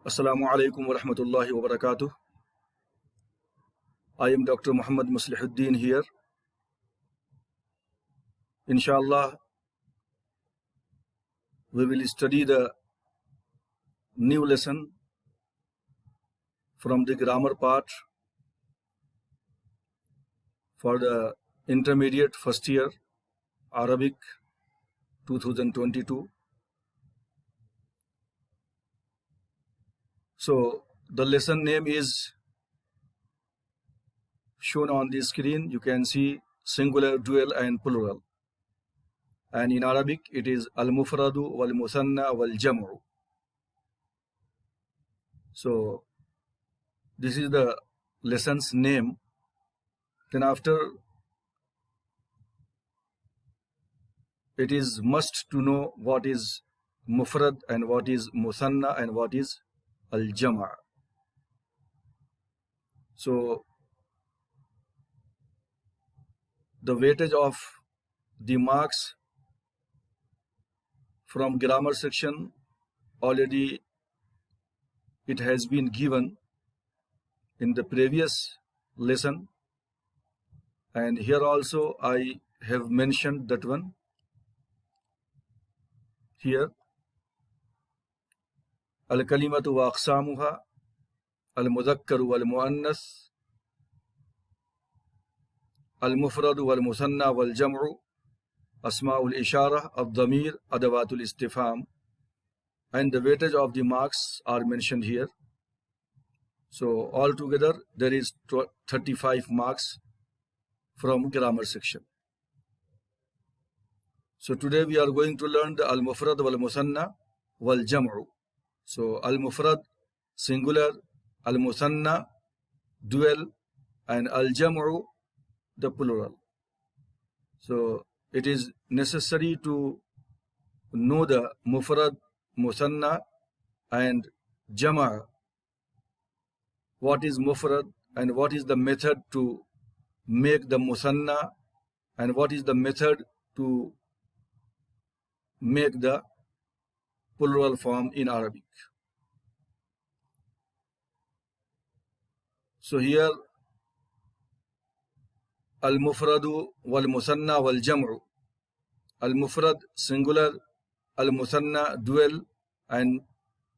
Assalamualaikum warahmatullahi wabarakatuh. I am Dr. MOHD here. Inshallah, we will study the new lesson from the grammar part for the intermediate first year Arabic 2022. So the lesson name is shown on the screen. You can see singular, dual and plural, and in Arabic it is al-mufradu, wal-muthanna, wal-jam'u. So this is the lesson's name. Then after, it is must to know what is mufrad and what is muthanna and what is al-jam'a. So the weightage of the marks from grammar section already it has been given in the previous lesson, and here also I have mentioned that one here. Al-kalimatu wa aqsamuha, al-mudhakkaru wal-muannath, al-mufradu wal-muthanna wal-jam'u, asma'ul ishara, ad-damir, adawatul istifham, and the weightage of the marks are mentioned here. So altogether there is 35 marks from grammar section. So today we are going to learn the al-mufrad wal-muthanna wal-jam'u. So al-mufrad singular, al-muthanna dual, and al-jam'u the plural. So it is necessary to know the mufrad, muthanna and jam'a. What is mufrad and what is the method to make the muthanna and what is the method to make the plural form in Arabic. So here al-mufradu wal-muthanna wal-jam'u. Al-mufrad singular, al-muthanna dual, and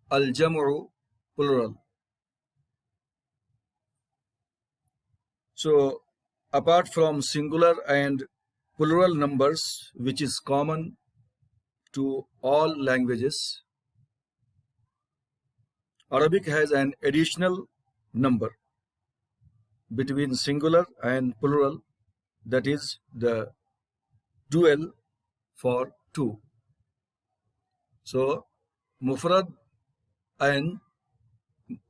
al-jam'u plural. So apart from singular and plural numbers, which is common to all languages, Arabic has an additional number between singular and plural, that is the dual for two. So mufrad and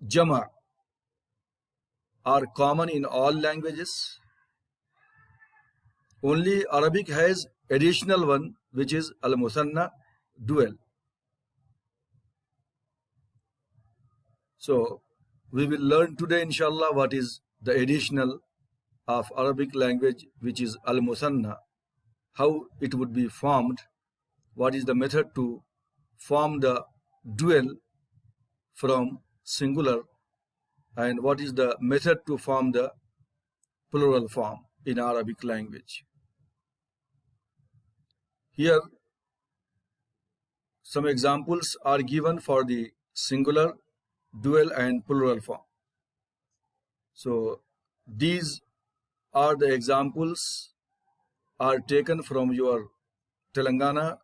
jama are common in all languages. Only Arabic has additional one, which is al-muthanna dual. So we will learn today inshallah what is the additional of Arabic language, which is al-muthanna, how it would be formed, what is the method to form the dual from singular, and what is the method to form the plural form in Arabic language. Here some examples are given for the singular, dual and plural form. So these are the examples are taken from your Telangana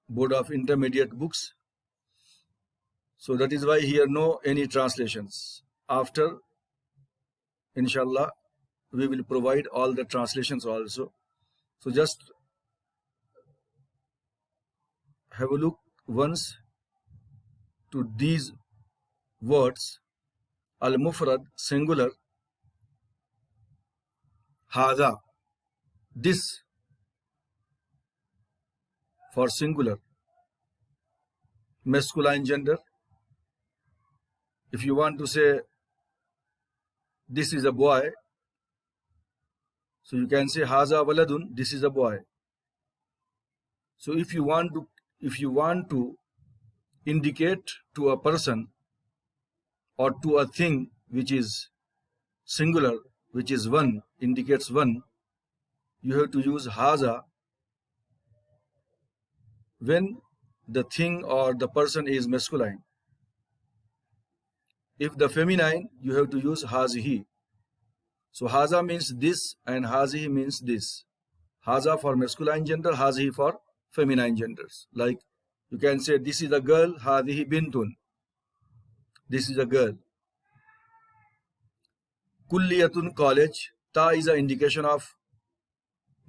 Board of Intermediate books. So that is why here no any translations. After, inshallah, we will provide all the translations also. So just have a look once to these words. Al-mufrad singular, hadha, this for singular, masculine gender. If you want to say this is a boy, so you can say haza waladun, this is a boy. So if you want to indicate to a person or to a thing which is singular, which is one, indicates one, you have to use haza when the thing or the person is masculine. If the feminine, you have to use hazihi. So haza means this and hazihi means this. Haza for masculine gender, hazihi for feminine genders. Like you can say this is a girl, hadihi bintun. This is a girl. Kulliyatun, college. Ta is an indication of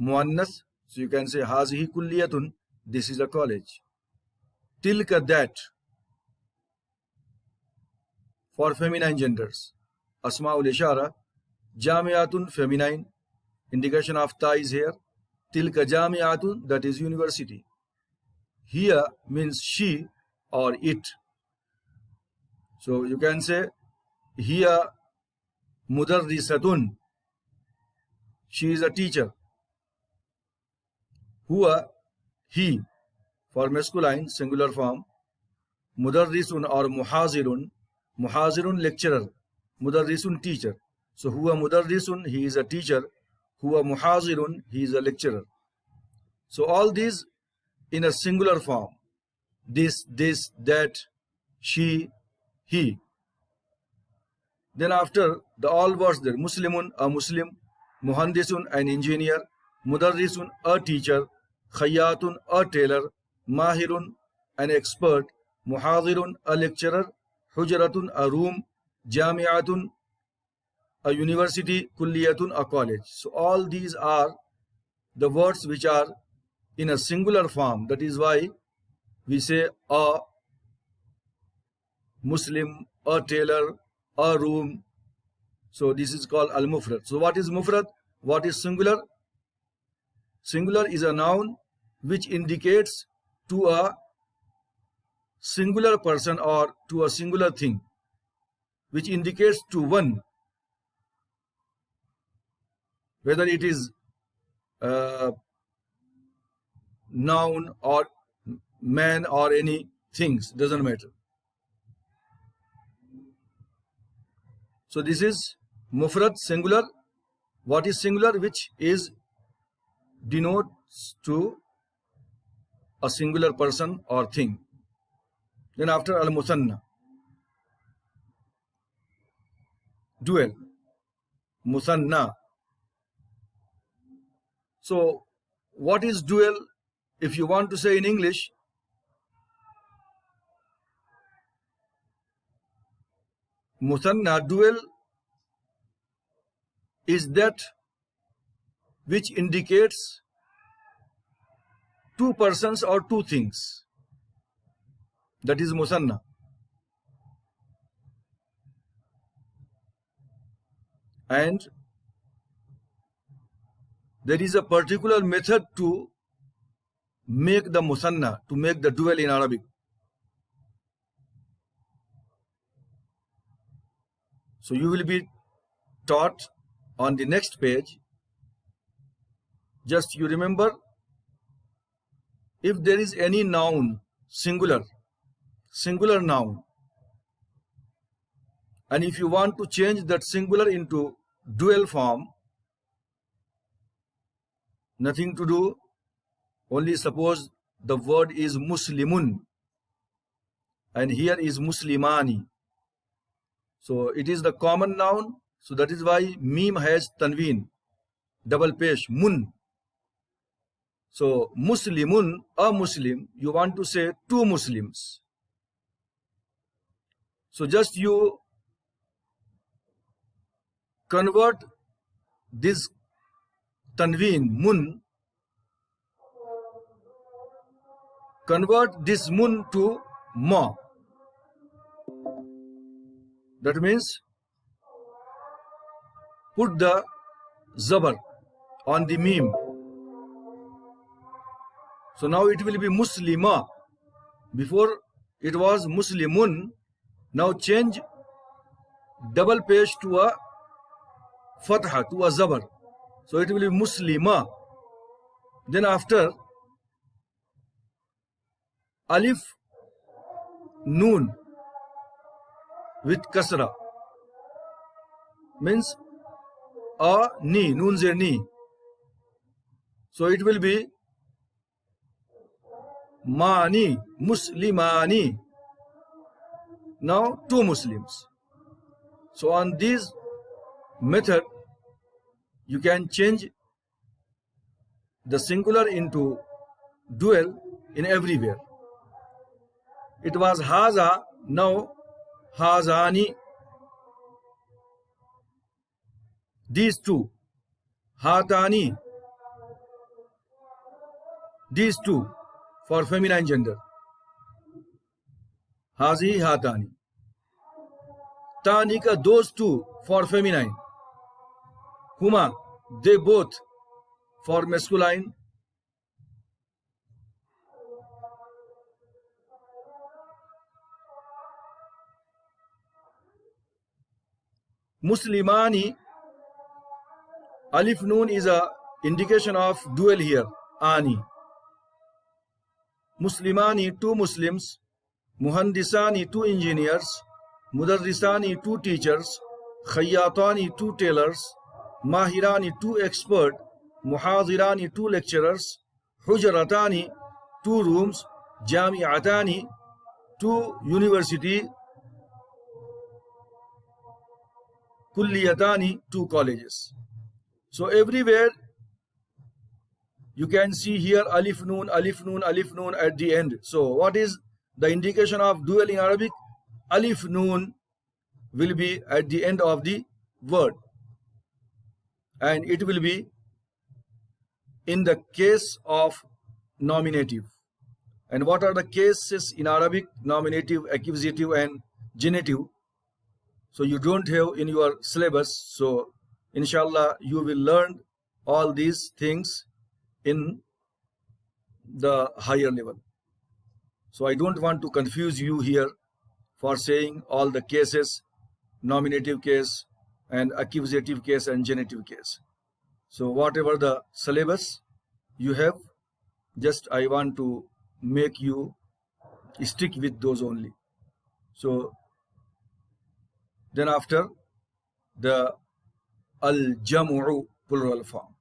muannas. So you can say hazihi kulliyatun. This is a college. Tilka, that, for feminine genders. Asma'ul ishara. Jamiatun, feminine. Indication of ta is here. Tilka jamiatun, that is university. Here means she or it. So you can say here mudarrisatun, she is a teacher. Huwa, he, for masculine singular form. Mudarrisun or muhazirun, muhazirun lecturer, mudarrisun teacher. So huwa mudarrisun, he is a teacher. Huwa muhazirun, he is a lecturer. So all these in a singular form. This, that, she, he. Then after the all words there, Muslimun, a Muslim, Muhandisun, an engineer, Mudarrisun, a teacher, Khayyatun, a tailor, Mahirun, an expert, Muhadirun, a lecturer, Hujratun, a room, Jamiatun, a university, Kulliyatun, a college. So all these are the words which are in a singular form. That is why we say a Muslim, a tailor, a room. So this is called al-mufrad. So what is mufrad? What is singular? Singular is a noun which indicates to a singular person or to a singular thing, which indicates to one, whether it is noun or man or any things, doesn't matter. So this is mufrad, singular. What is singular? Which is denotes to a singular person or thing. Then after al-muthanna, dual, muthanna. So what is dual? If you want to say in English, muthanna, dual is that which indicates two persons or two things. That is muthanna. And there is a particular method to make the muthanna, to make the dual in Arabic. So you will be taught on the next page. Just you remember, if there is any noun, singular noun, and if you want to change that singular into dual form, nothing to do, only suppose the word is muslimun and here is muslimani. So it is the common noun. So that is why meme has tanween, double pesh, mun. So muslimun, a Muslim, you want to say two Muslims. So just you convert this tanween, mun, convert this mun to ma. That means put the zabar on the meme. So now it will be muslima. Before it was muslimun. Now change double pesh to a fatha, to a zabar. So it will be muslima. Then after alif, noon, with kasra. Means a ni, noon zer ni. So it will be mani, muslimani. Now two Muslims. So on this method, you can change the singular into dual in everywhere. It was haza, now hazani. These two, hatani. These two for feminine gender. Hazi, hatani. Tanika, those two for feminine. Huma, they both for masculine. Muslimani, alif noon is a indication of dual here. Ani. Muslimani, two Muslims. Muhandisani, two engineers. Mudarrisani, two teachers. Khayyatani, two tailors. Mahirani, two expert. Muhadirani, two lecturers. Hujaratani, two rooms. Jami'atani, two university. Kulliyatani, two colleges. So everywhere you can see here alif noon, alif noon, alif noon at the end. So what is the indication of dual in Arabic? Alif noon will be at the end of the word, and it will be in the case of nominative. And what are the cases in Arabic? Nominative, accusative and genitive. So you don't have in your syllabus. So inshallah you will learn all these things in the higher level. So I don't want to confuse you here for saying all the cases, nominative case and accusative case and genitive case. So whatever the syllabus you have, just I want to make you stick with those only. So then after the al-jam'u plural form.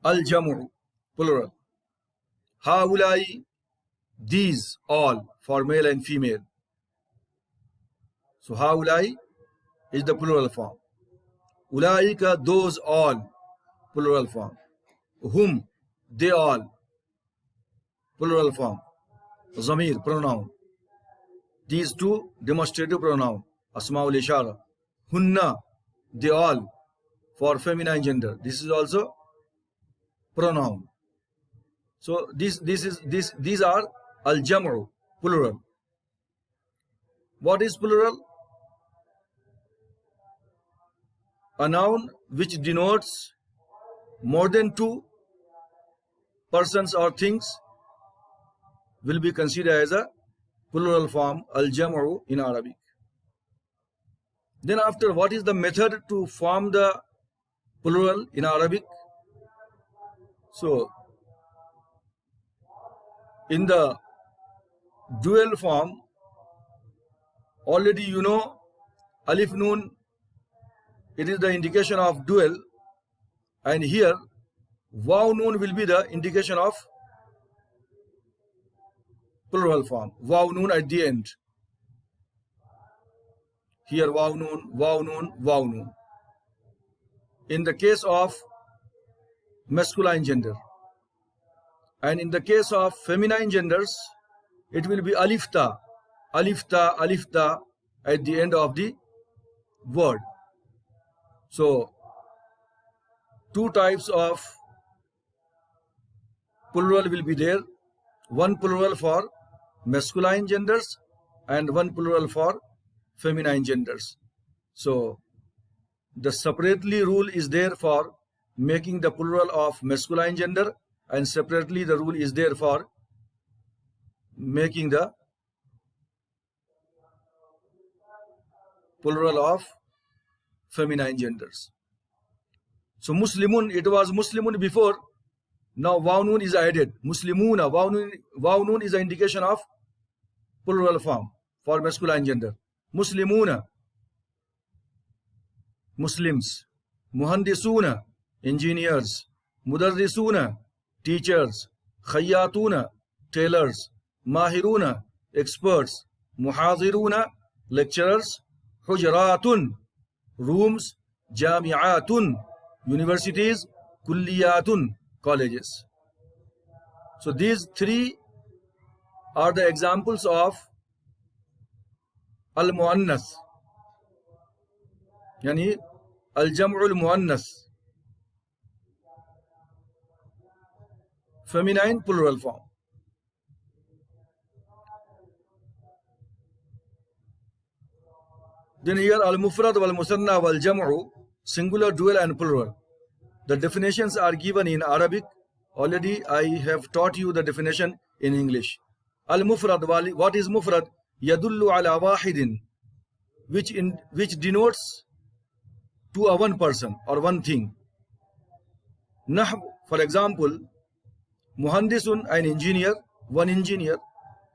Al-jam'u plural. Haulai, these all for male and female. So haulai is the plural form. Ulaika, those all, plural form. Whom, they all, plural form. Zamir, pronoun. These two, demonstrative pronoun. Asmaul ishara. Hunna, they all, for feminine gender. This is also pronoun. So these are al-jam'u, plural. What is plural? A noun which denotes more than two persons or things will be considered as a plural form, al-jam'u in Arabic. Then after, what is the method to form the plural in Arabic? So in the dual form, already you know alif noon, it is the indication of dual, and here waw noon will be the indication of plural form. Waw noon at the end. Here waw noon, waw noon, waw noon. In the case of masculine gender. And in the case of feminine genders, it will be alif ta, alif ta, alif ta at the end of the word. So two types of plural will be there. One plural for masculine genders and one plural for feminine genders. So the separately rule is there for making the plural of masculine gender, and separately the rule is there for making the plural of feminine genders. So Muslimun, it was Muslimun before. Now waw noon is added. Muslimuna, waw noon is an indication of plural form for masculine gender. Muslimuna, Muslims. Muhandisuna, engineers. Mudarrisuna, teachers. Khayyatuna, tailors. Mahiruna, experts. Muhadiruna, lecturers. Hujaratun, rooms. Jami'atun, universities. Kulliyatun, colleges. So these three are the examples of al-muannas, yani al-jam'u al-muannas, feminine plural form. Then here al-mufrad wal-musanna wal-jam'u, singular, dual and plural. The definitions are given in Arabic. Already I have taught you the definition in English. Al-mufrad, what is mufrad? Yadullu ala wahidin, which denotes to a one person or one thing. Nahw, for example, muhandisun, an engineer, one engineer.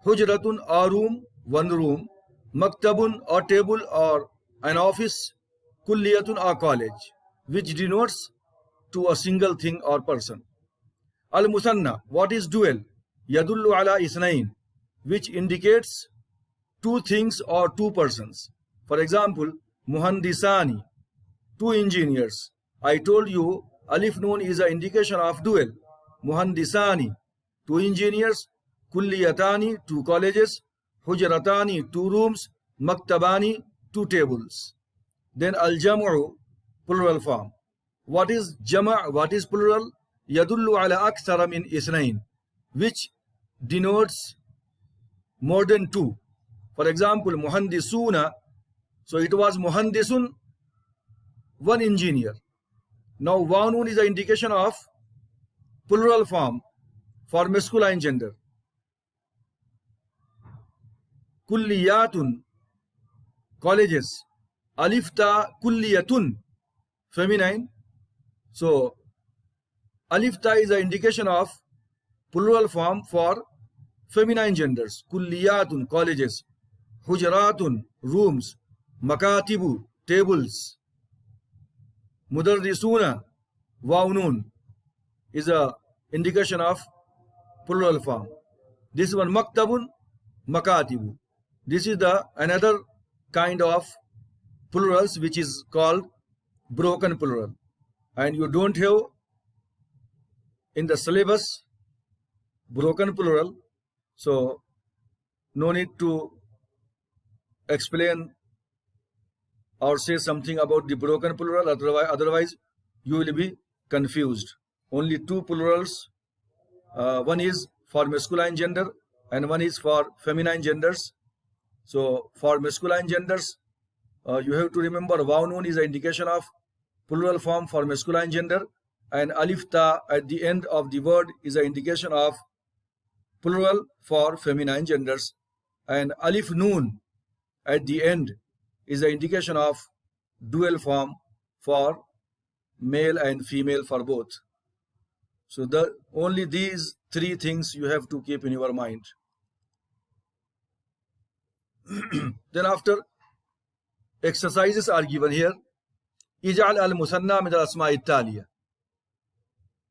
Hujratun, a room, one room. Maktabun, a table or an office. Kulliyatun, a college, which denotes to a single thing or person. Al-musanna, what is dual? Yadullu ala isnain, which indicates two things or two persons. For example, muhandisani, two engineers. I told you alif noon is an indication of dual. Muhandisani, two engineers. Kulliyatani, two colleges. Hujratani, two rooms. Maktabani, two tables. Then al-jam'u, plural form. What is jama'? What is plural? Yadullu ala akthara min isnain, which denotes more than two. For example, muhandisuna, so it was muhandisun, one engineer. Now waw noon is an indication of plural form for masculine gender. Kulliyatun, colleges. Alifta kulliyatun, feminine. So alifta is an indication of plural form for feminine genders. Kulliyatun, colleges. Hujaratun, rooms. Makatibu, tables. Mudarrisuna, waw noon is a indication of plural form. This one maktabun, makatibu. This is the another kind of plurals which is called broken plural, and you don't have in the syllabus broken plural, so no need to explain or say something about the broken plural, otherwise you will be confused. Only two plurals, one is for masculine gender and one is for feminine genders. So for masculine genders, you have to remember waw noon is an indication of plural form for masculine gender, and alif ta at the end of the word is an indication of plural for feminine genders, and alif noon at the end is an indication of dual form for male and female for both. So only these three things you have to keep in your mind. Then after, exercises are given here. Ij'al al-musanna min al-asma'i at-taliya.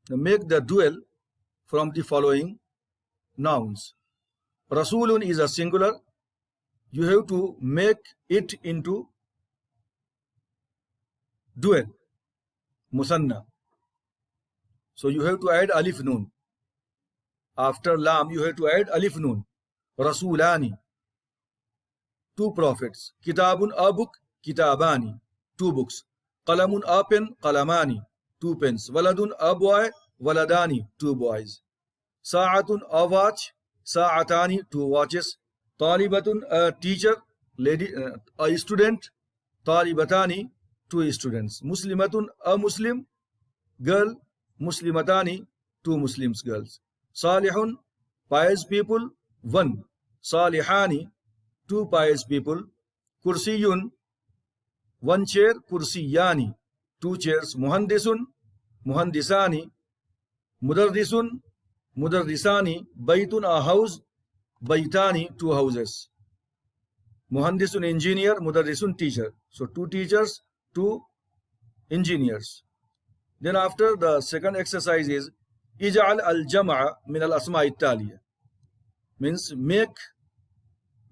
Make the dual from the following nouns. Rasulun is a singular. You have to make it into dual, musanna. So you have to add alif noon. After lam, you have to add alif noon. Rasulani, two prophets. Kitabun, a book. Kitabani, two books. Qalamun, a pen. Qalamani, two pens. Waladun, a boy. Waladani, two boys. Sa'atun, a watch. Sa'atani, two watches. Talibatun, a teacher, lady, a student. Talibatani, two students. Muslimatun, a Muslim, girl. Muslimatani, two Muslims girls. Salihun, pious people, one. Salihani, two pious people. Kursiyun, one chair, kursiyani, two chairs, muhandisun, muhandisani, mudarrisun, mudarrisani, baytun, a house, baytani, two houses. Muhandisun, engineer, mudarrisun, teacher. So two teachers, two engineers. Then after, the second exercise is ij'al al-jam'a min al-asma'i at-taliya, means make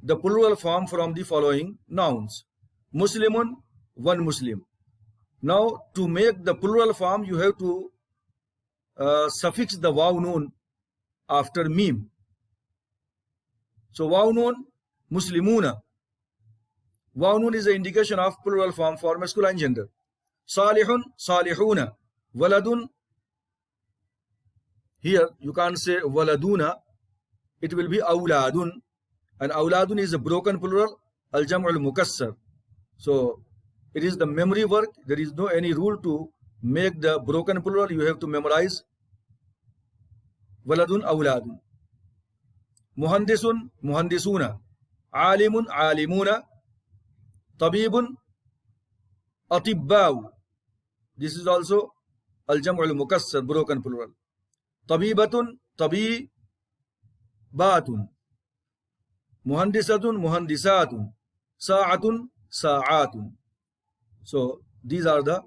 the plural form from the following nouns. Muslimun, one Muslim. Now to make the plural form, you have to suffix the waw noon after mim. So waw noon, muslimuna. Waw noon is an indication of plural form for masculine gender. Salihun, salihuna. Waladun, here you can't say waladuna, it will be awladun, and awladun is a broken plural, al-jam'u al-mukassar. So it is the memory work. There is no any rule to make the broken plural. You have to memorize. Waladun, awladun. Muhandisun, muhandisuna. Alimun, alimuna. Tabibun, atibbau. This is also al-jam'u al-mukassar, broken plural. Tabibatun, tabibatun. Muhandisatun, muhandisatun. Sa'atun, sa'atun. So these are the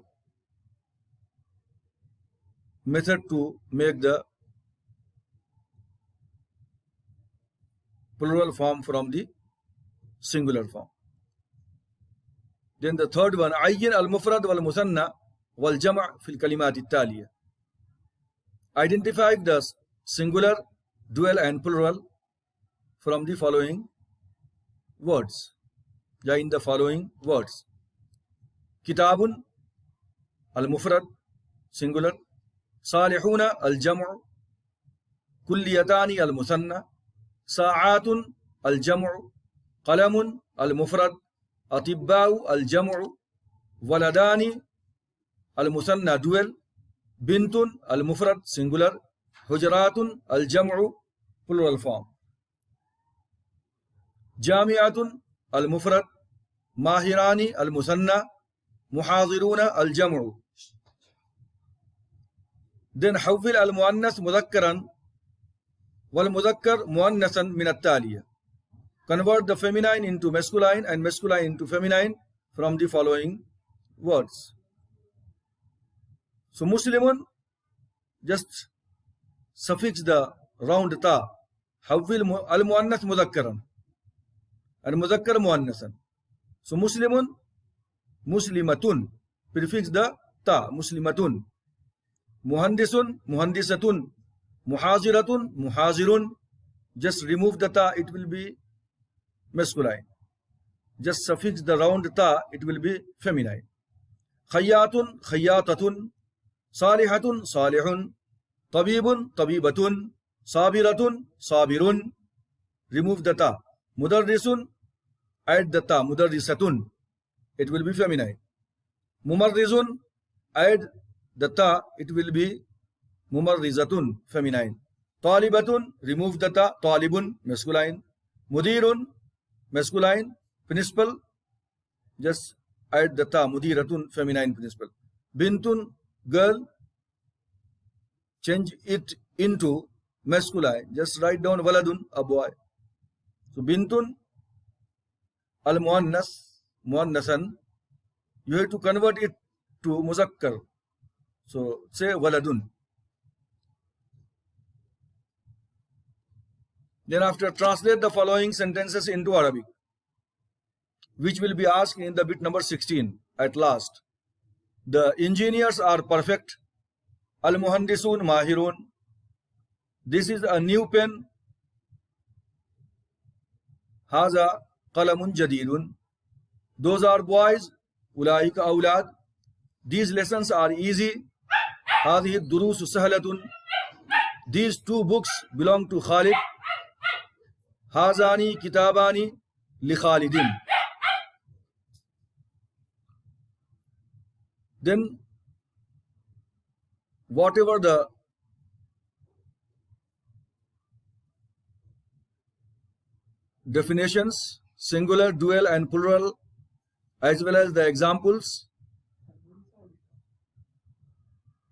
method to make the plural form from the singular form. Then the third one, ayyin al-mufrad wal-muthanna والجمع في الكلمات التالية. Identify the singular, dual and plural from the following words. In the following words. Kitabun, al-mufrad, singular. Salihuna, al-jam'u. Kulliyatani, al-muthanna. Sa'atun, al-jam'u. Qalamun, al-mufrad. Atibba'u, al-jam'u. Waladani, al-muthanna, dual. Bintun, al-mufrad, singular. Hujaratun, al-jam'u, plural form. Jami'atun, al-mufrad. Mahirani, al-muthanna. Muhadiruna, al-jam'u. Then hawwil al-muannas mudhakkaran wal mudhakkar muannasan min at-taliya. Convert the feminine into masculine and masculine into feminine from the following words. So Muslimun, just suffix the round ta. Hawwil al-muannas mudhakkaran and mudhakkar muannasan. So Muslimun, muslimatun, prefix the ta, muslimatun. Muhandisun, muhandisatun. Muhaziratun, muhazirun. Just remove the ta, it will be masculine. Just suffix the round ta, it will be feminine. Khayyatun, khayyatatun. Salihatun, salihun. Tabibun, tabibatun. Sabiratun, sabirun. Remove the ta. Mudarrisun, add the ta, mudarrisatun. It will be feminine. Mumarrizun, add the ta, it will be mumarrizatun, feminine. Talibatun, remove the ta, talibun, masculine. Mudirun, masculine. Principal, just add the ta, mudiratun, feminine principal. Bintun, girl, change it into masculine. Just write down waladun, a boy. So bintun, al-muannas, muannasan, you have to convert it to muzakkar. So say waladun. Then after, translate the following sentences into Arabic, which will be asked in the bit number 16 at last. The engineers are perfect. Al-muhandisun mahirun. This is a new pen. Haza qalamun jadidun. Those are boys. Ulaika awlad. These lessons are easy. Hadhihi ad-durusu sahlatun. These two books belong to Khalid. Hazani kitabani li Khalidin. Then whatever the definitions, singular, dual and plural, as well as the examples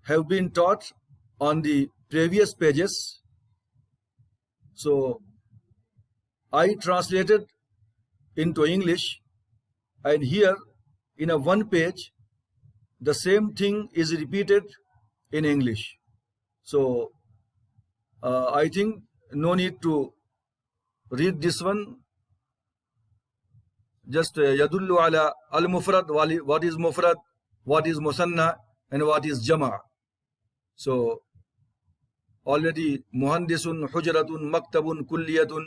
have been taught on the previous pages. So I translated into English, and here in a one page the same thing is repeated in English. So I think no need to read this one. Just yadullu ala al-mufrad, what is mufrad, what is musanna, and what is jama'. So already muhandisun, hujratun, maktabun, kulliyatun,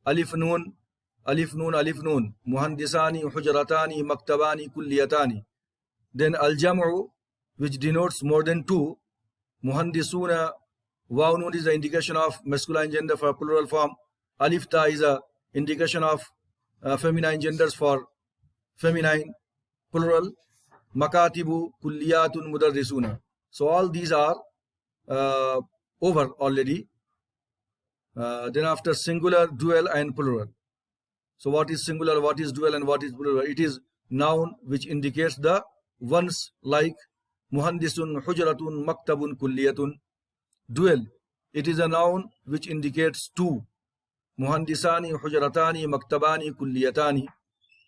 alif nun, alif nun, alif nun, muhandisani, hujratani, maktabani, kulliyatani. Then al-jam'u, which denotes more than two. Muhandisuna, waw nun is the indication of masculine gender for plural form. Alif ta is a indication of feminine genders for feminine plural. Makatibu, kulliyatun, mudarrisuna. So all these are over already. Then after singular, dual and plural. So what is singular, what is dual, and what is plural? It is noun which indicates the ones, like muhandisun, hujratun, maktabun, kulliyatun. Dual, it is a noun which indicates two. Muhandisani, hujratani, maktabani, kulliyatani.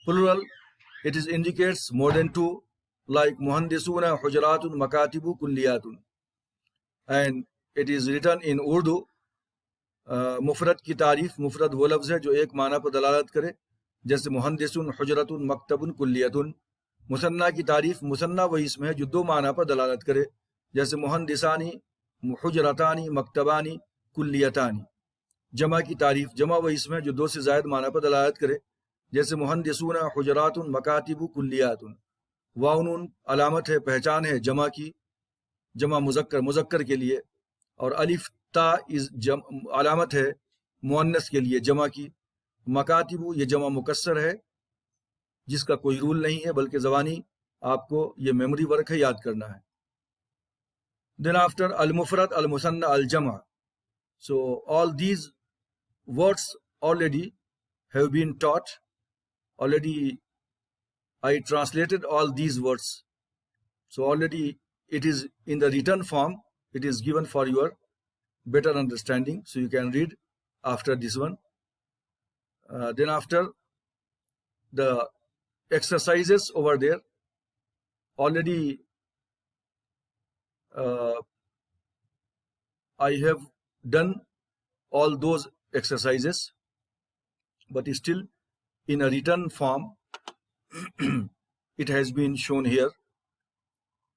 Plural, it is indicates more than two, like muhandisuna, hujratun, makatibu, kulliyatun. And it is written in Urdu. मुफरद की तारीफ, मुफरद वो लफ्ज़ है जो एक माना पर दलालत करे, जैसे मुहंदिसुन, हुजरतुन, मकतबुन, कुल्लियतुन. मुसन्ना की तारीफ, मुसन्ना वही इसमें है जो दो माना पर दलालत करे, जैसे मुहंदिसानी, हुजरतानी, मकतबानी, कुल्लियतानी. जमा की तारीफ, जमा वही इसमें जो दो से ज़ायद माना पर दलालत करे, जैसे मुहंदिसूना, हुजरातुन, मकातिबु, कुल्लियातुन. वाउनून अलामत है, पहचान है जमा की, जमा मुज़क्कर, मुज़क्कर के लिए. और अलिफ ता इस अलामत है मुअन्नस के लिए, जमा की. मकातिबु ये जमा मुकस्सर है जिसका कोई रूल नहीं है, बल्कि ज़बानी आपको ये मेमोरी वर्क है, याद करना है. देन आफ्टर अल मुफरद, अल मुसन्ना, अल जमा. So all these words already have been taught. Already I translated all these words. So already it is in the written form. It is given for your better understanding. So you can read after this one. Then after the exercises over there, already I have done all those exercises, but still in a written form it has been shown here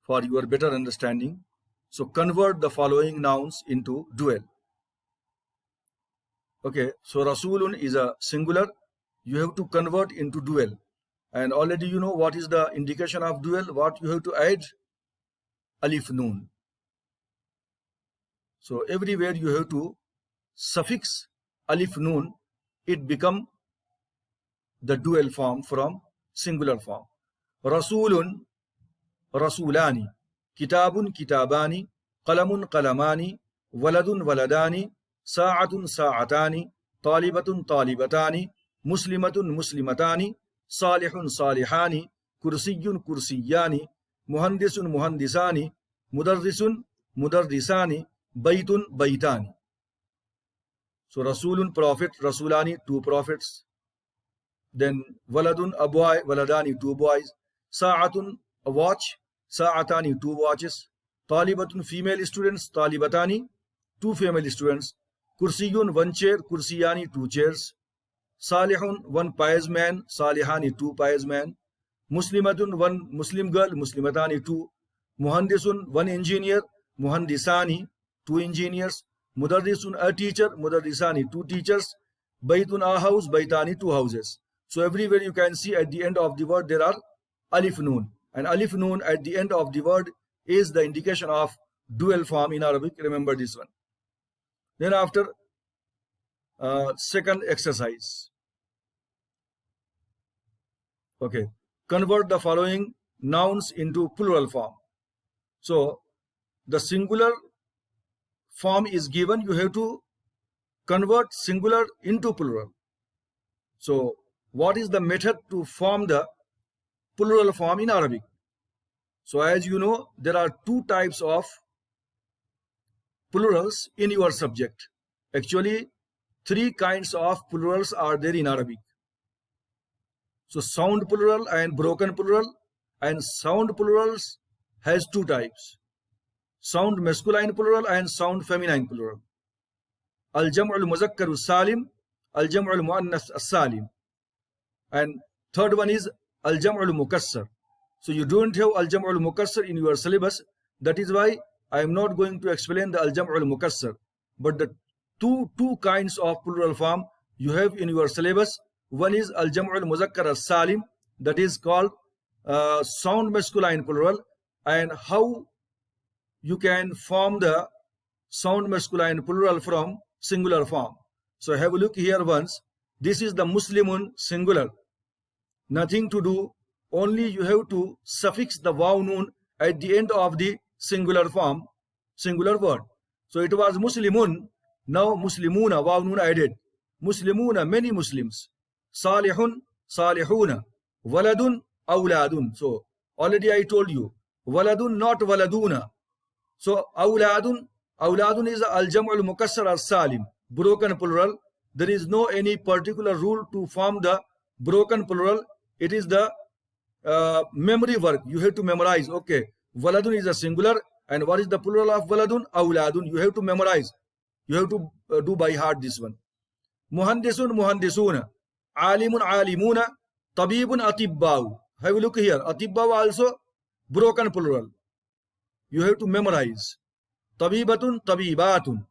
for your better understanding. So convert the following nouns into dual. Okay, so Rasulun is a singular. You have to convert into dual, and already you know what is the indication of dual. What you have to add? Alif noon. So everywhere you have to suffix alif noon, it become the dual form from singular form. Rasulun, rasulani, kitabun, kitabani, qalamun, qalamani, waladun, waladani, sa'atun, sa'atani, talibatun, talibatani, muslimatun, muslimatani, salihun, salihani, kursiyun, kursiyani, muhandisun, muhandisani, mudarrisun, mudarrisani, baytun, baytani. So Rasulun, prophet, Rasulani, two prophets. Then waladun, a boy, waladani, two boys. Sa'atun, a watch, sa'atani, two watches. Talibatun, female students, talibatani, two female students. Kursiyun, one chair, kursiyani, two chairs. Salihun, one pious man, salihani, two pious men. Muslimatun, one Muslim girl, muslimatani, two. Muhandisun, one engineer, muhandisani, two engineers. Mudarrisun, a teacher, mudarrisani, two teachers. Baytun, a house, baytani, two houses. So everywhere you can see at the end of the word there are alif noon. And alif noon at the end of the word is the indication of dual form in Arabic. Remember this one. Then after second exercise. Okay. Convert the following nouns into plural form. So the singular form is given. You have to convert singular into plural. So what is the method to form the plural form in Arabic. So as you know, there are two types of plurals in your subject. Actually, three kinds of plurals are there in Arabic. So sound plural and broken plural, and sound plurals has two types: sound masculine plural and sound feminine plural. Al-jam'u al-muzakkar al-salim, al-jam'u al-muannas al-salim. And third one is al-jam'u al-mukassar. So you don't have al-jam'u al-mukassar in your syllabus. That is why I am not going to explain the al-jam'u al-mukassar. But the two kinds of plural form you have in your syllabus. One is al-jam'u al-muzakkar al-salim, that is called sound masculine plural, and how you can form the sound masculine plural from singular form. So have a look here once. This is the Muslimun singular. Nothing to do, only you have to suffix the waw noon at the end of the singular form, singular word. So it was Muslimun, now Muslimuna, waw noon added. Muslimuna, many Muslims. Salihun, Salihuna. Waladun, Awladun. So already I told you, Waladun, not Waladuna. So Awladun, Awladun is al-jam'u al-mukassar al-salim, broken plural. There is no any particular rule to form the broken plural. It is the memory work. You have to memorize. Okay, Waladun is a singular, and what is the plural of Waladun? Awladun. You have to memorize. You have to do by heart this one. Muhandisun, Muhandisuna. Alimun, Alimuna. Tabibun, Atibbau. Have a look here. Atibbau also broken plural. You have to memorize. Tabibatun, Tabibatun.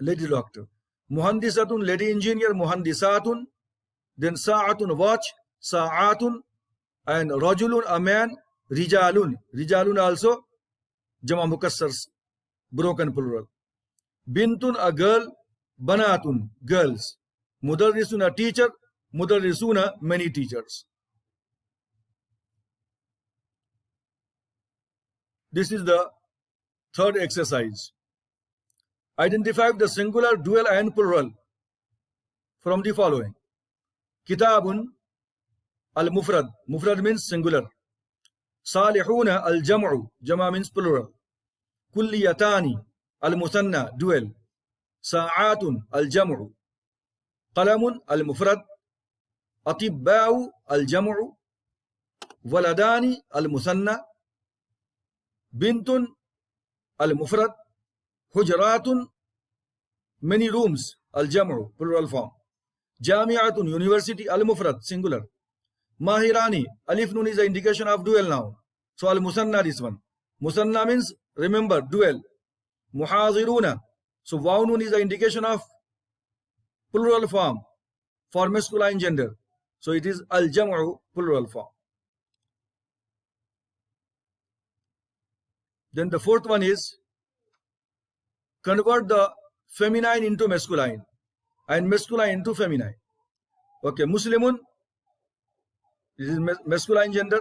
Lady doctor. Muhandisatun, lady engineer. Muhandisatun. Then Sa'atun, watch. Sa'atun. And Rajulun, a man. Rijalun. Rijalun also Jama Mukassars, broken plural. Bintun, a girl. Banatun, girls. Mudarrisun, a teacher. Mudarrisuna, many teachers. This is the third exercise. Identify the singular, dual and plural from the following. Kitabun, al-mufrad. Mufrad means singular. Salihuna, al-jam'u. Jama means plural. Kulliyatani, al-muthanna, dual. Sa'atun, al-jam'u. Qalamun, al-mufrad. Atibba'u, al-jam'u. Waladani, al-muthanna. Bintun, al-mufrad. Hujratun, many rooms, al-jam'u, plural form. Jami'atun, university, al-mufrad, singular. Mahirani, alif nun is the indication of dual noun. So al-musanna, this one. Musanna means, remember, dual. Muhaziruna. So waw nun is the indication of plural form for masculine gender. So it is al-jam'u, plural form. Then the fourth one is convert the feminine into masculine and masculine into feminine. Okay, Muslimun, this is masculine gender.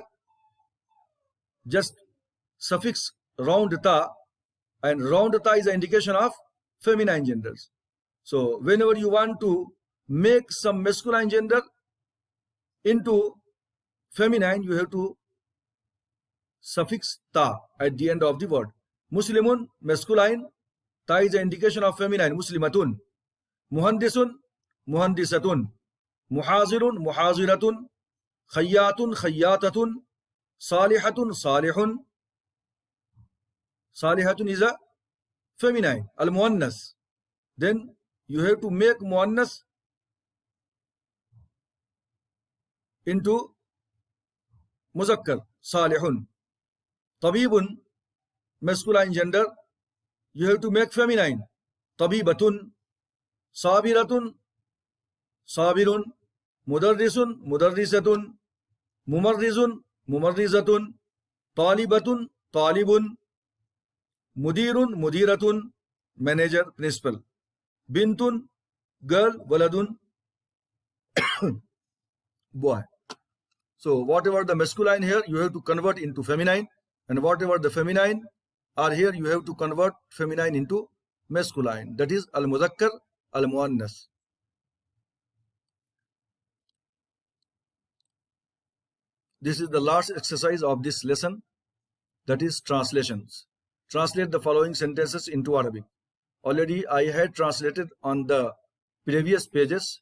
Just suffix round ta, and round ta is an indication of feminine genders. So whenever you want to make some masculine gender into feminine, you have to suffix ta at the end of the word. Muslimun, masculine. Ta is an indication of feminine, Muslimatun. Muhandisun, Muhandisatun. Muhazirun, Muhaziratun. Khayyatun, Khayyatatun. Salihatun, Salihun. Salihatun is a feminine, al-muannas. Then you have to make muannas into muzakkar, Salihun. Tabibun, masculine gender. You have to make feminine, Tabibatun. Sabiratun, Sabirun. Mudarrisun, Mudarrisatun. Mumarrizun, Mumarrizatun. Talibatun, Talibun. Mudirun, Mudiratun. Manager, principal. Bintun, girl. Waladun, boy. So whatever the masculine here, you have to convert into feminine, and whatever the feminine are here, you have to convert feminine into masculine. That is al-muzakkar, al-muannas. This is the last exercise of this lesson, that is translations. Translate the following sentences into Arabic. Already I had translated on the previous pages,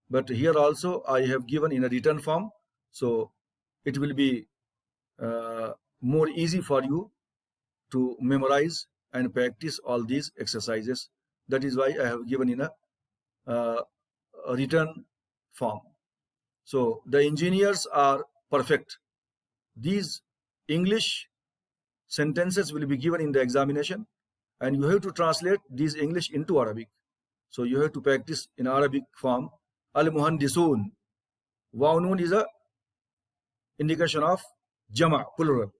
but here also I have given in a written form, so it will be more easy for you to memorize and practice all these exercises. That is why I have given in a written form. So the engineers are perfect. These English sentences will be given in the examination, and you have to translate these English into Arabic. So you have to practice in Arabic form. Al-Muhandisun. Waw Nun is a indication of Jama, plural.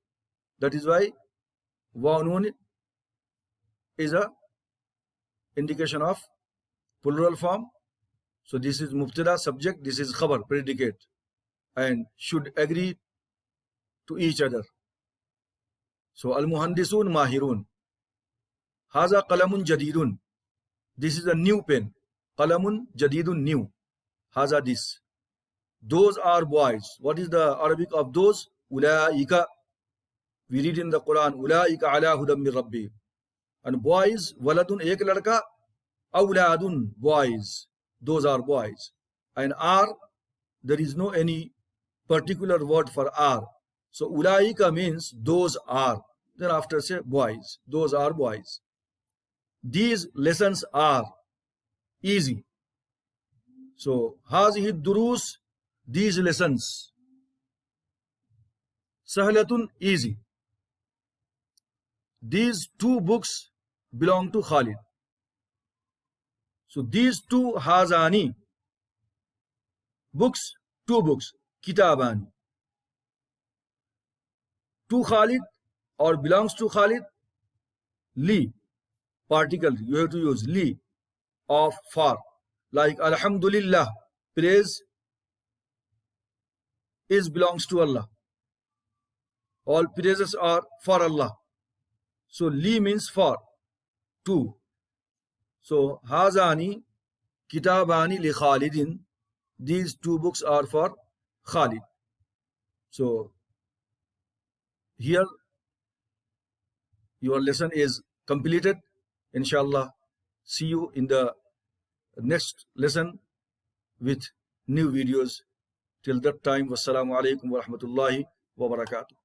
That is why Waw Nun is a indication of plural form. So this is Mubtada, subject, this is Khabar, predicate, and should agree to each other. So Al-Muhandisun Mahirun. Haza Qalamun Jadidun. This is a new pen. Qalamun Jadidun, new. Haza this. Those are boys. What is the Arabic of those? Ulaika. We read in the Quran, Ulaika ala hudam min Rabbi. And boys, waladun ek ladka, awladun, boys. Those are boys. And are, there is no any particular word for are. So ulaika means those are. Then after say boys. Those are boys. These lessons are easy. So hazihi durus, these lessons. Sahlatun, easy. These two books belong to Khalid. So these two hazani books, two books, kitabani. To Khalid or belongs to Khalid, li, particle, you have to use li of for. Like Alhamdulillah, praise is belongs to Allah. All praises are for Allah. So li means for, two. So hazani kitabani li Khalidin, these two books are for Khalid. So here your lesson is completed. Inshallah, see you in the next lesson with new videos. Till that time, wassalamu alaikum wa rahmatullahi wa barakatuh.